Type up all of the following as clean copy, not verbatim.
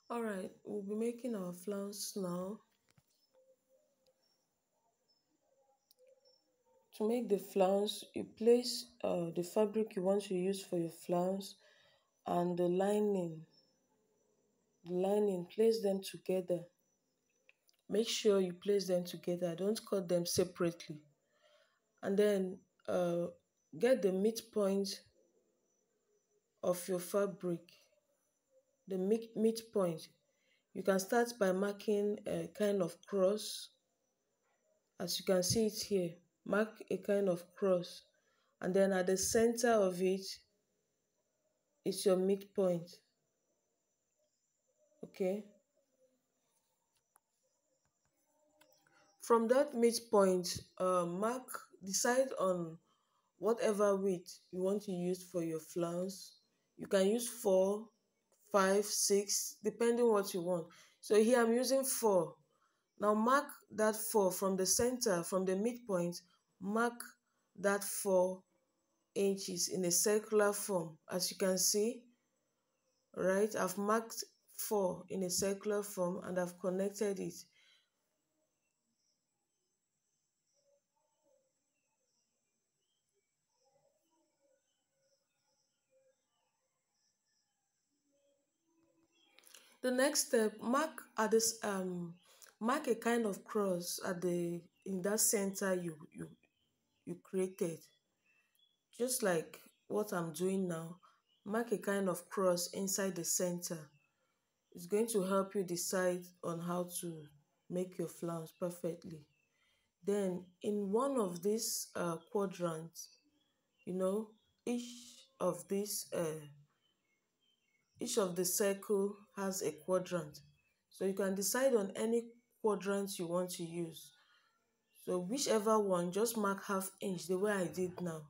Alright, we'll be making our flounce now. To make the flounce, you place the fabric you want to use for your flounce and the lining, place them together. Make sure you place them together, don't cut them separately. And then get the midpoint of your fabric, the midpoint. You can start by marking a kind of cross. As you can see it here, mark a kind of cross, and then at the center of it is your midpoint. Okay, from that midpoint, decide on whatever width you want to use for your flounce. You can use 4, 5, 6, depending what you want. So here I'm using 4. Now mark that 4 from the center, from the midpoint. Mark that 4 inches in a circular form. As you can see, right, I've marked 4 in a circular form and I've connected it. The next step, mark a kind of cross at the in that center you created. Just like what I'm doing now, mark a kind of cross inside the center. It's going to help you decide on how to make your flounce perfectly. Then in one of these quadrants, you know, each of these each of the circle has a quadrant, so you can decide on any quadrant you want to use. So whichever one, just mark half inch the way I did now.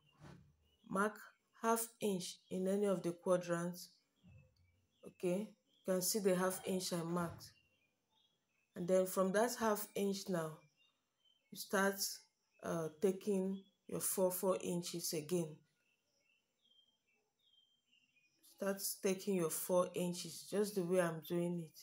Mark half inch in any of the quadrants. Okay, you can see the half inch I marked, and then from that half inch now you start taking your 4 inches again. Start taking your 4 inches just the way I'm doing it.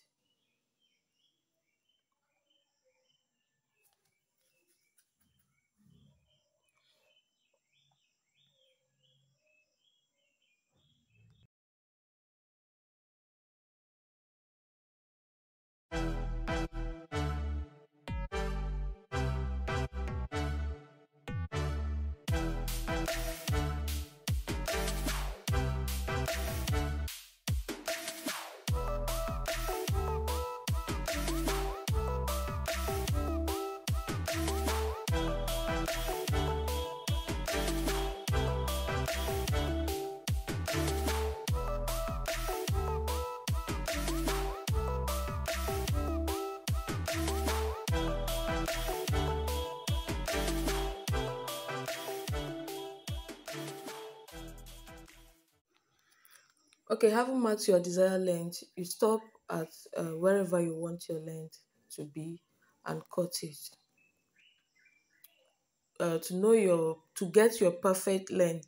Okay, having marked your desired length, you stop at wherever you want your length to be and cut it. To get your perfect length,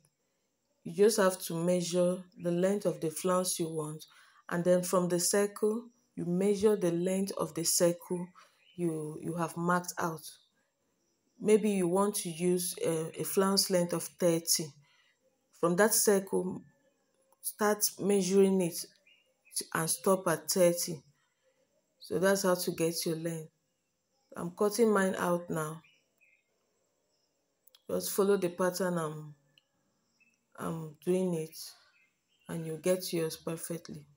you just have to measure the length of the flounce you want, and then from the circle you measure the length of the circle you have marked out. Maybe you want to use a flounce length of 30. From that circle, start measuring it and stop at 30. So that's how to get your length. I'm cutting mine out now. Just follow the pattern I'm doing it, and you get yours perfectly.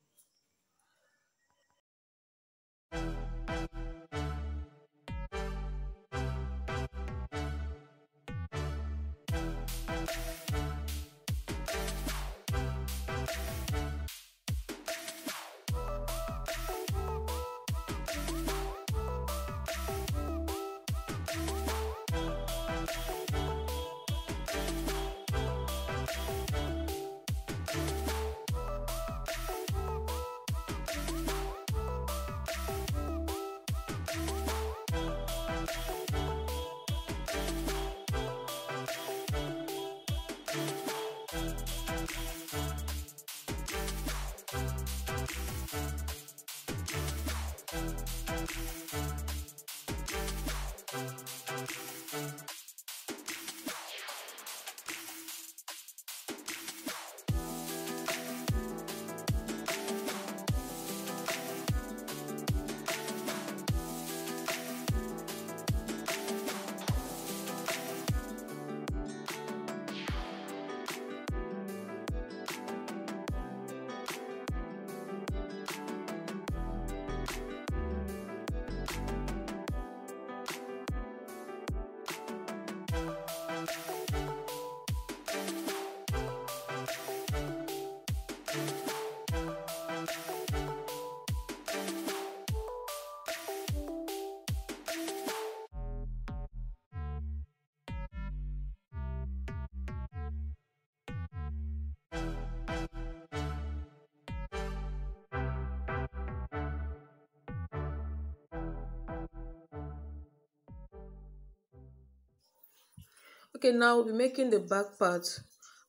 Okay, now we'll be making the back part.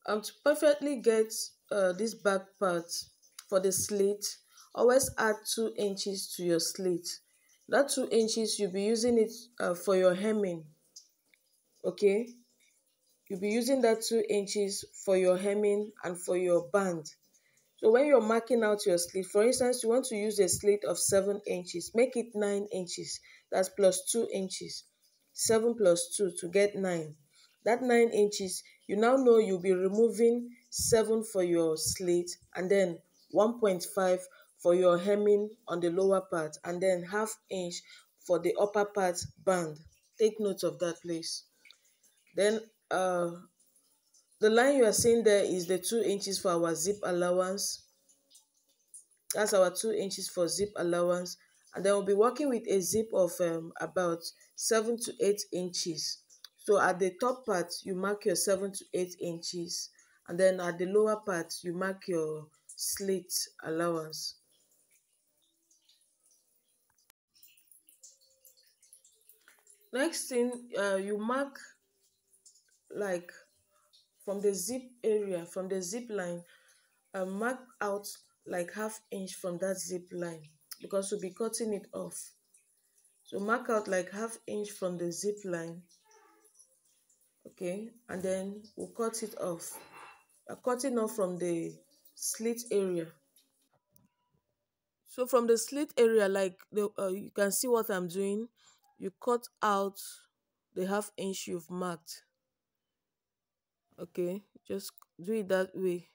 To perfectly get this back part for the slit, always add 2 inches to your slit. That 2 inches, you'll be using it for your hemming. Okay, you'll be using that 2 inches for your hemming and for your band. So when you're marking out your slit, for instance, you want to use a slit of 7 inches, make it 9 inches. That's plus 2 inches. 7 plus 2 to get 9. That 9 inches, you now know you'll be removing 7 for your slit and then 1.5 for your hemming on the lower part and then half inch for the upper part band. Take note of that, please. Then the line you are seeing there is the 2 inches for our zip allowance. That's our 2 inches for zip allowance. And then we'll be working with a zip of about 7 to 8 inches. So at the top part, you mark your 7 to 8 inches. And then at the lower part, you mark your slit allowance. Next thing, you mark like from the zip area, from the zip line, mark out like half inch from that zip line because we'll be cutting it off. So mark out like half inch from the zip line, okay, and then we'll cut it off. We're cutting off from the slit area. So from the slit area, like you can see what I'm doing. You cut out the half inch you've marked. Okay, just do it that way,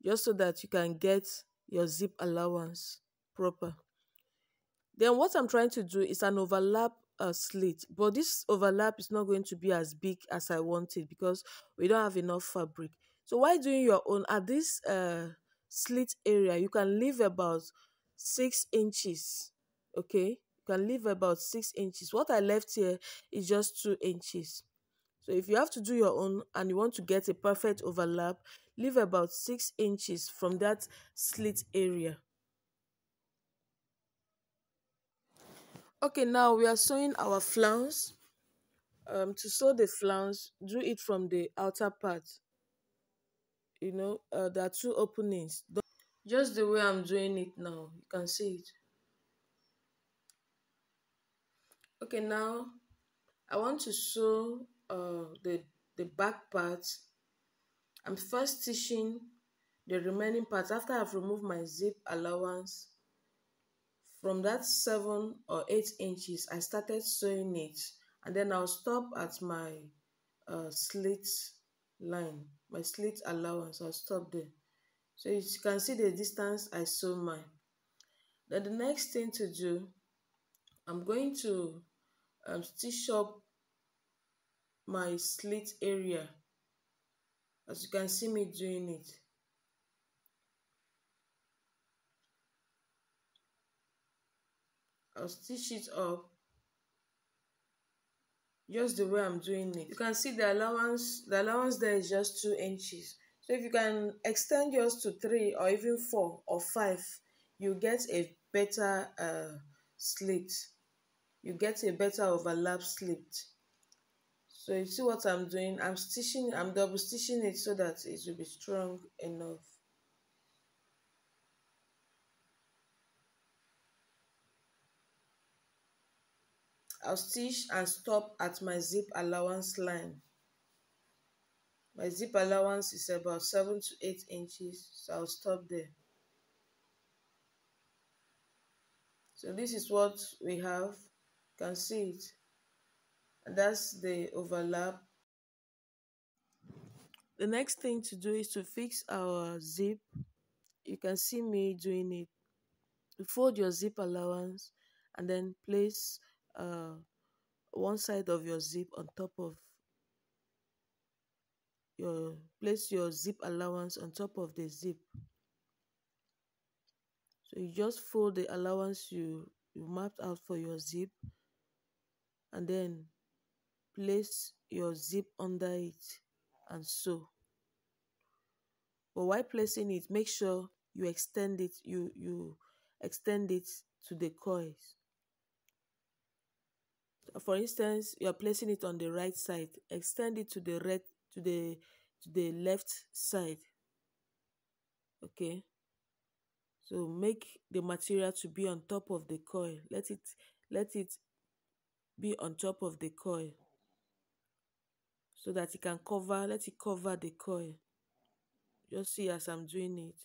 just so that you can get your zip allowance proper. Then what I'm trying to do is an overlap slit, but this overlap is not going to be as big as I wanted because we don't have enough fabric. So while doing your own, at this slit area, you can leave about 6 inches. Okay, you can leave about 6 inches. What I left here is just 2 inches. So if you have to do your own and you want to get a perfect overlap, leave about 6 inches from that slit area. Okay, now we are sewing our flounce. To sew the flounce, do it from the outer part. There are 2 openings. Just the way I'm doing it now, you can see it. Okay, now I want to sew the back part. I'm first stitching the remaining part after I've removed my zip allowance. From that 7 or 8 inches, I started sewing it, and then I'll stop at my slit line, my slit allowance. I'll stop there. So you can see the distance I sew mine. Then the next thing to do, I'm going to stitch up my slit area, as you can see me doing it. I'll stitch it up just the way I'm doing it. You can see the allowance there is just 2 inches. So if you can extend yours to 3 or even 4 or 5, you get a better slit. You get a better overlap slit. So you see what I'm doing? I'm double stitching it so that it will be strong enough. I'll stitch and stop at my zip allowance line. My zip allowance is about 7 to 8 inches, so I'll stop there. So this is what we have. You can see it. And that's the overlap. The next thing to do is to fix our zip. You can see me doing it. You fold your zip allowance and then place one side of your zip on top of your zip allowance on top of the zip. So you just fold the allowance you mapped out for your zip and then place your zip under it and sew. But while placing it, make sure you extend it, you extend it to the coils. For instance, you are placing it on the right side, extend it to the left side. Okay, so make the material to be on top of the coil. Let it be on top of the coil so that it can cover, let it cover the coil. Just see as I'm doing it.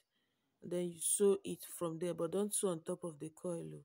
And then you sew it from there, but don't sew on top of the coil. Oh.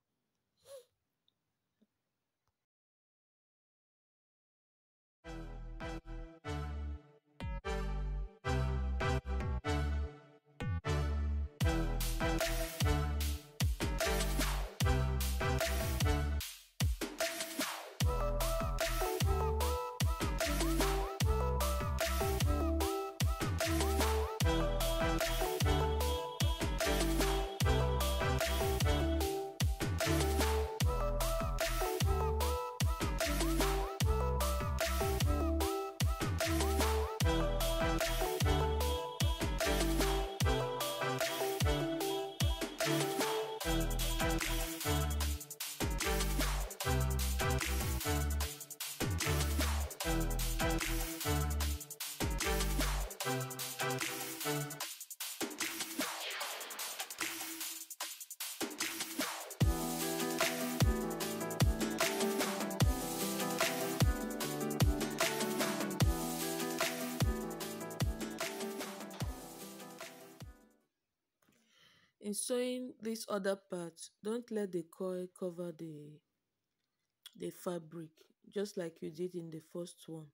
In sewing this other part, don't let the coil cover the fabric, just like you did in the first one.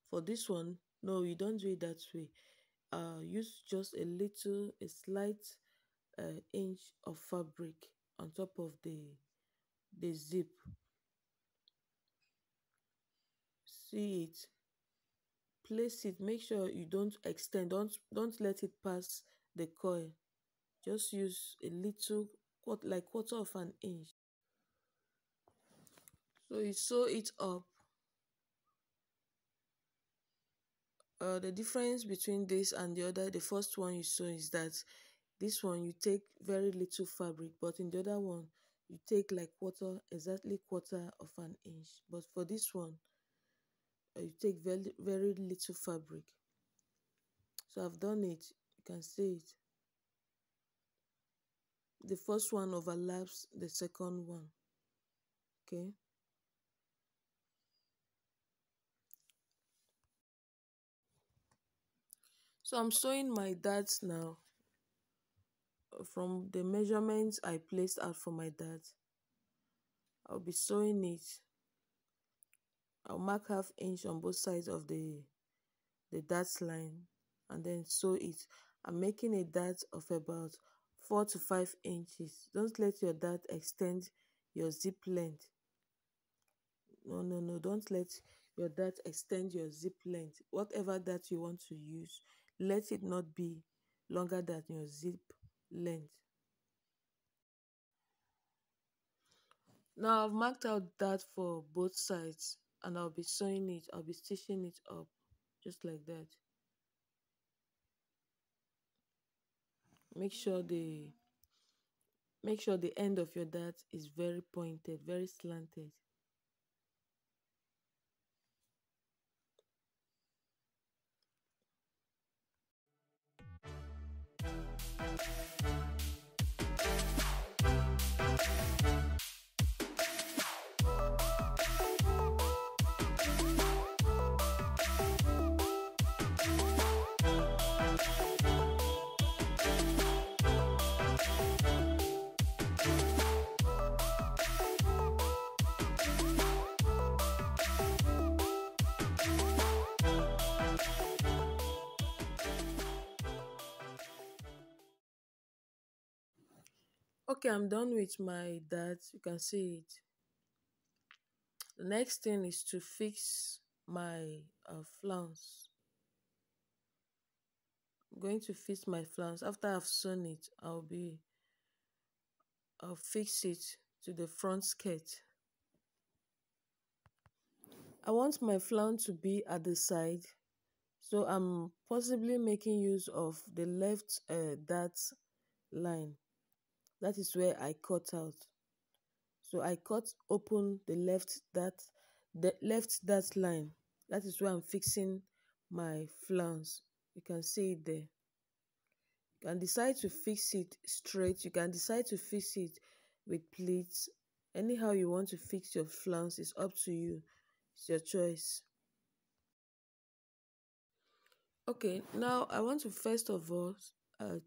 For this one, no, you don't do it that way. Use just a slight inch of fabric on top of the zip. See it, place it, make sure you don't extend, don't let it pass the coil. Just use a little, like quarter of an inch. So you sew it up. The difference between this and the first one you sew, is that this one you take very little fabric, but in the other one you take like exactly quarter of an inch. But for this one, you take very little fabric. So I've done it. You can see it. The first one overlaps the second one. Okay. So I'm sewing my darts now. From the measurements I placed out for my dart, I'll be sewing it. I'll mark ½ inch on both sides of the dart line and then sew it. I'm making a dart of about 4 to 5 inches. Don't let your dart extend your zip length. No, don't let your dart extend your zip length. Whatever dart you want to use, let it not be longer than your zip length. Now I've marked out that for both sides, and I'll be sewing it, I'll be stitching it up just like that. Make sure the end of your dart is very pointed, very slanted. Okay, I'm done with my dart. You can see it. The next thing is to fix my flounce. I'm going to fix my flounce. After I've sewn it, I'll fix it to the front skirt. I want my flounce to be at the side, so I'm possibly making use of the left dart line. That is where I cut out. So I cut open the left dart left that line. That is where I'm fixing my flounce. You can see it there. You can decide to fix it straight. You can decide to fix it with pleats. Anyhow you want to fix your flounce is up to you. It's your choice. Okay, now I want to first of all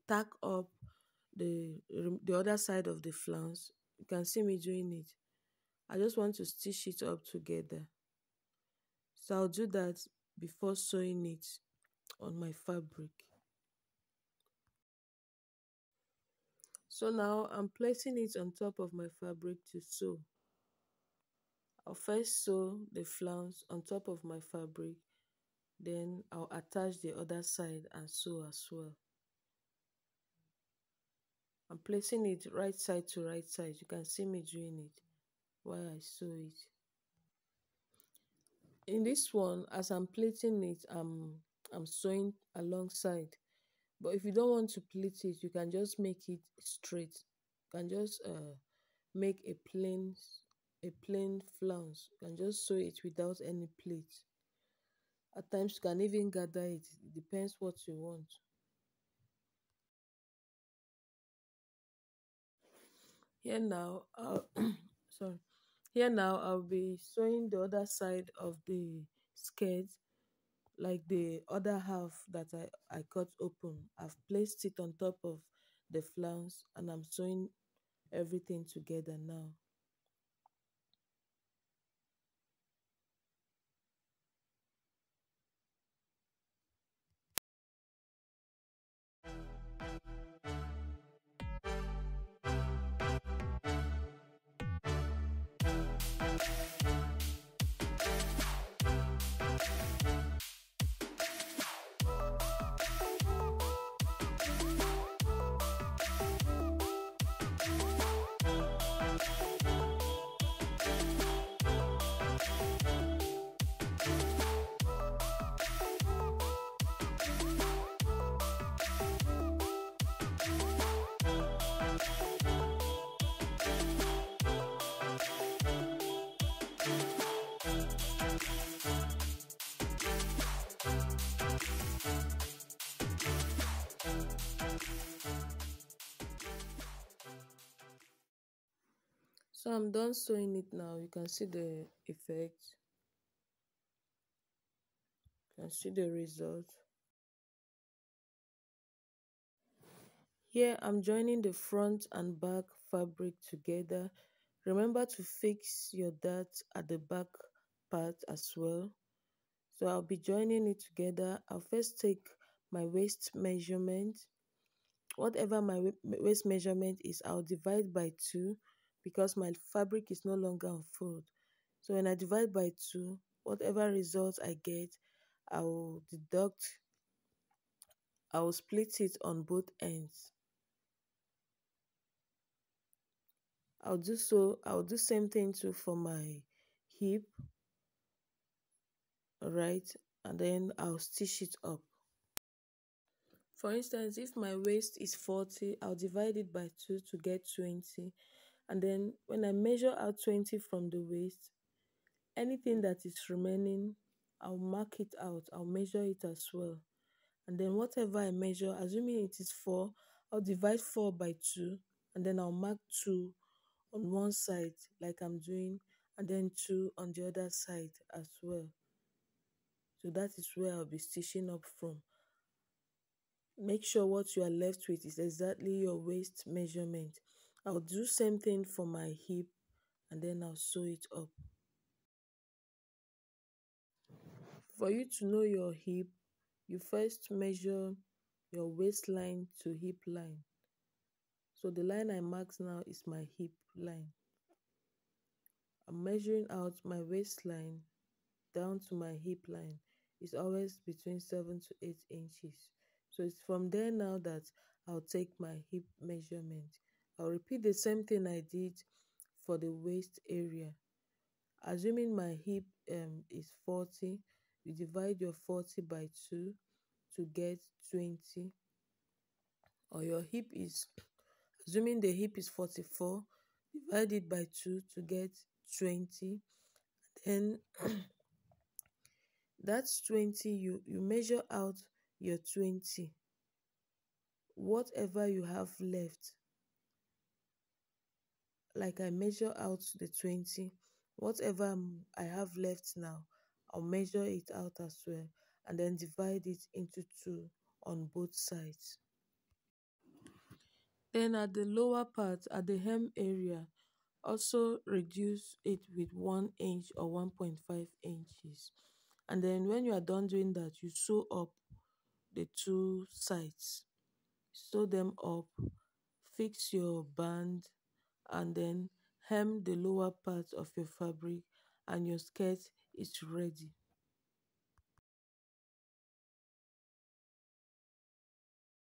tack up the other side of the flounce. You can see me doing it. I just want to stitch it up together. So I'll do that before sewing it on my fabric. So now I'm placing it on top of my fabric to sew. I'll first sew the flounce on top of my fabric, then I'll attach the other side and sew as well. I'm placing it right side to right side. You can see me doing it while I sew it. In this one, as I'm pleating it, I'm sewing alongside. But if you don't want to pleat it, you can just make it straight. You can just make a plain flounce. You can just sew it without any pleat. At times you can even gather it. It depends what you want. Here now, sorry. Here now I'll be sewing the other side of the skirt, like the other half that I cut open. I've placed it on top of the flounce and I'm sewing everything together now. So I'm done sewing it now. You can see the effect. You can see the result. Here I'm joining the front and back fabric together. Remember to fix your dart at the back part as well. So I'll be joining it together. I'll first take my waist measurement. Whatever my waist measurement is, I'll divide by 2 because my fabric is no longer on fold. So when I divide by 2, whatever results I get, I will deduct, I will split it on both ends. I'll do same thing too for my hip, right? And then I'll stitch it up. For instance, if my waist is 40, I'll divide it by 2 to get 20. And then when I measure out 20 from the waist, anything that is remaining, I'll mark it out. I'll measure it as well. And then whatever I measure, assuming it is 4, I'll divide 4 by 2. And then I'll mark 2 on one side like I'm doing, and then 2 on the other side as well. So that is where I'll be stitching up from. Make sure what you are left with is exactly your waist measurement. I'll do same thing for my hip and then I'll sew it up. For you to know your hip, you first measure your waistline to hip line. So the line I marked now is my hip line. I'm measuring out my waistline down to my hip line. It's always between 7 to 8 inches. So it's from there now that I'll take my hip measurement. I'll repeat the same thing I did for the waist area. Assuming my hip is 40, you divide your 40 by 2 to get 20. Or your hip is, assuming the hip is 44, divide it by 2 to get 20. Then that's 20, you measure out your 20. Whatever you have left, like I measure out the 20, whatever I have left now, I'll measure it out as well, and then divide it into two on both sides. Then at the lower part, at the hem area, also reduce it with 1 inch or 1.5 inches. And then when you are done doing that, you sew up the two sides. Sew them up, fix your band, and then hem the lower part of your fabric, and your skirt is ready.